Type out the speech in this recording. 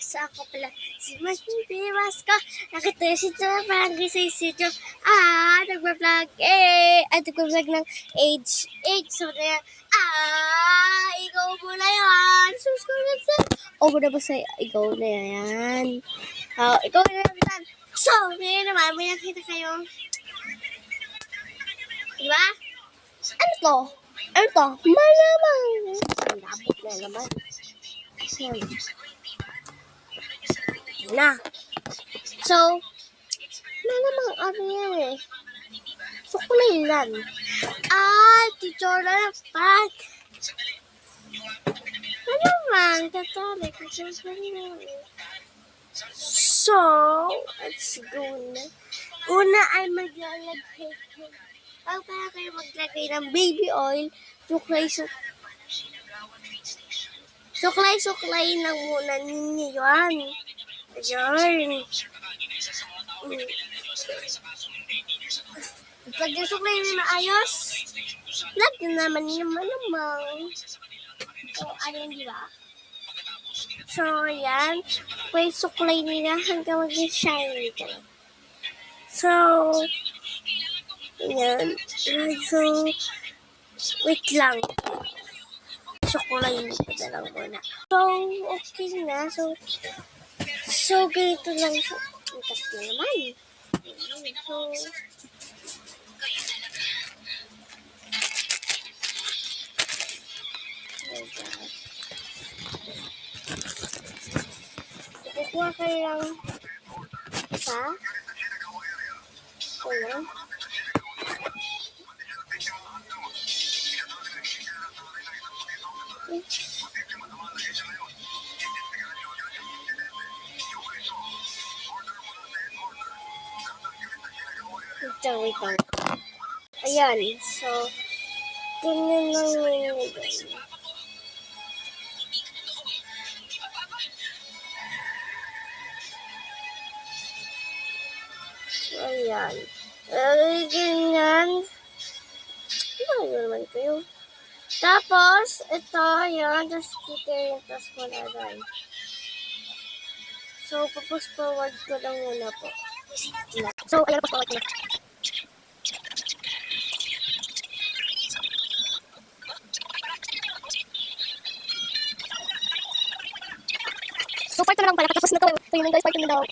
So, ako pala si Mas ko. Nakita si Joe, parang gisay si Joe. Nagpa-vlog. Nagpa-vlog ng age 8. So, na yan. Ikaw mo na yan. Sus ko na sa. Mo na ba sa ikaw na yan? Ikaw na yan. So, ngayon naman, may nakita kayo. Diba? Ano to? Malamang. Labot na naman. Na. So, malamang ano yan eh. Sukulay lang. Teacher na pag. Malamang, tatali. So, let's go na. Una ay maglalagay ko. Para kayo maglagay ng baby oil, suklay lang muna ninyo yan. Ayan. Pag suklay nyo na ayos, lagyan naman namang. Ayan, di ba? So, ayan. Pwede suklay nila hanggang maging shiny dyan. So, ayan. So, wait lang. Sukulay nito na lang muna. So, okay na. So ganito lang. Ikat na naman. So, kukuha kayo lang isa. Ayan. Wait lang. Ayan. So, ganyan lang yun. So, ayan. Ganyan. Ano naman kayo? Tapos, ito, ayan. Tapos, kikain. Tapos, malagay. So, push forward ko lang muna po. So, ayan, push forward ko na. So, part na lang pala. Tapos na to. Ito yun guys, part na daw.